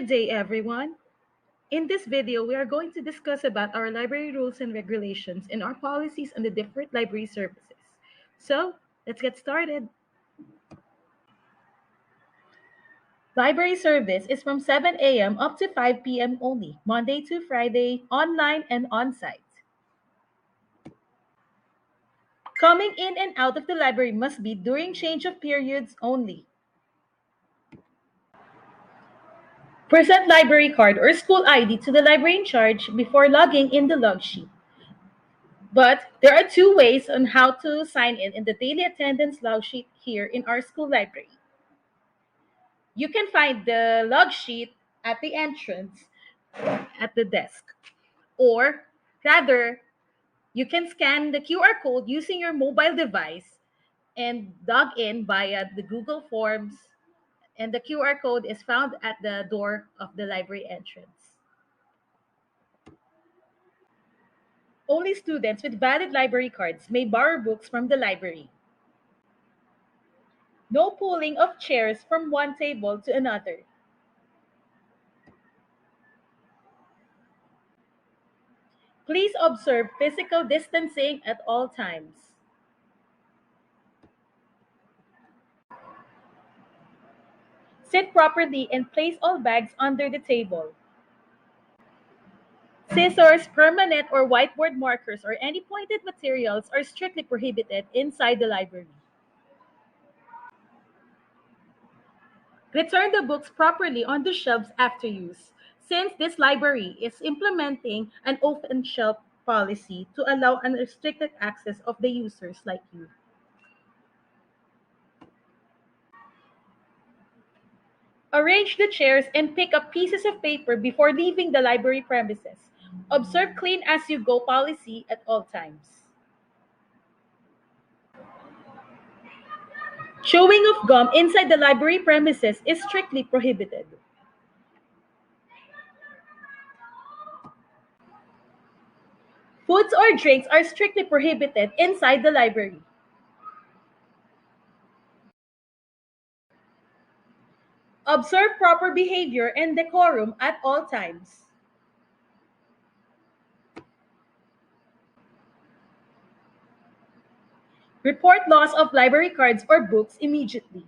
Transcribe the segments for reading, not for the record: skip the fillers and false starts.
Good day, everyone. In this video, we are going to discuss about our library rules and regulations and our policies on the different library services. So, let's get started. Library service is from 7 a.m. up to 5 p.m. only, Monday to Friday, online and on-site. Coming in and out of the library must be during change of periods only. Present library card or school ID to the library in charge before logging in the log sheet. But there are two ways on how to sign in the daily attendance log sheet here in our school library. You can find the log sheet at the entrance at the desk. Or rather, you can scan the QR code using your mobile device and log in via the Google Forms, and the QR code is found at the door of the library entrance. Only students with valid library cards may borrow books from the library. No pulling of chairs from one table to another. Please observe physical distancing at all times. Sit properly and place all bags under the table. Scissors, permanent or whiteboard markers, or any pointed materials are strictly prohibited inside the library. Return the books properly on the shelves after use, since this library is implementing an open shelf policy to allow unrestricted access of the users like you. Arrange the chairs and pick up pieces of paper before leaving the library premises. Observe clean as you go policy at all times. Chewing of gum inside the library premises is strictly prohibited. Foods or drinks are strictly prohibited inside the library. Observe proper behavior and decorum at all times. Report loss of library cards or books immediately.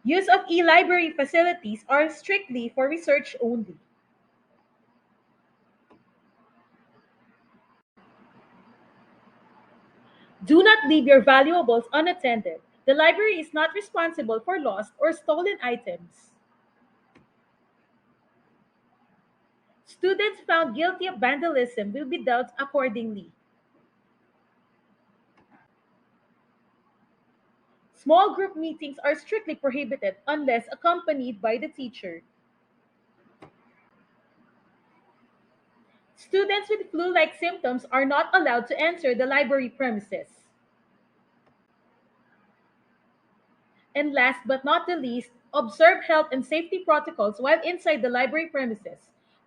Use of e-library facilities are strictly for research only. Do not leave your valuables unattended. The library is not responsible for lost or stolen items. Students found guilty of vandalism will be dealt accordingly. Small group meetings are strictly prohibited unless accompanied by the teacher. Students with flu-like symptoms are not allowed to enter the library premises. And last but not the least, observe health and safety protocols while inside the library premises.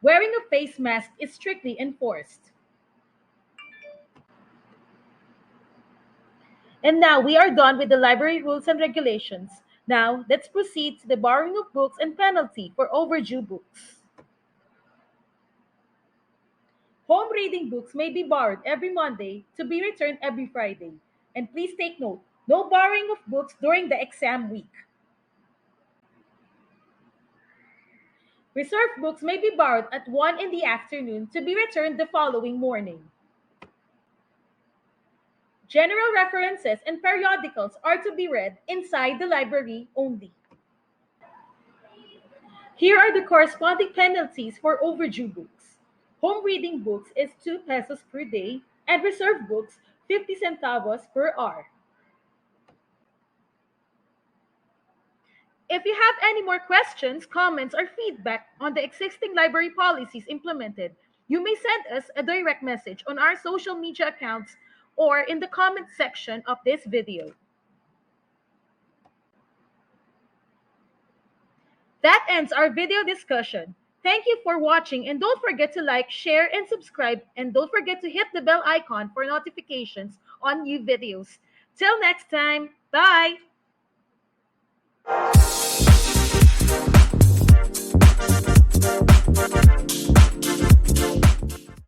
Wearing a face mask is strictly enforced. And now we are done with the library rules and regulations. Now, let's proceed to the borrowing of books and penalty for overdue books. Home reading books may be borrowed every Monday to be returned every Friday. And please take note, no borrowing of books during the exam week. Reserved books may be borrowed at 1 in the afternoon to be returned the following morning. General references and periodicals are to be read inside the library only. Here are the corresponding penalties for overdue books. Home reading books is 2 pesos per day and reserved books 50 centavos per hour. If you have any more questions, comments, or feedback on the existing library policies implemented, you may send us a direct message on our social media accounts or in the comment section of this video. That ends our video discussion. Thank you for watching, and don't forget to like, share, and subscribe. And don't forget to hit the bell icon for notifications on new videos. Till next time, bye!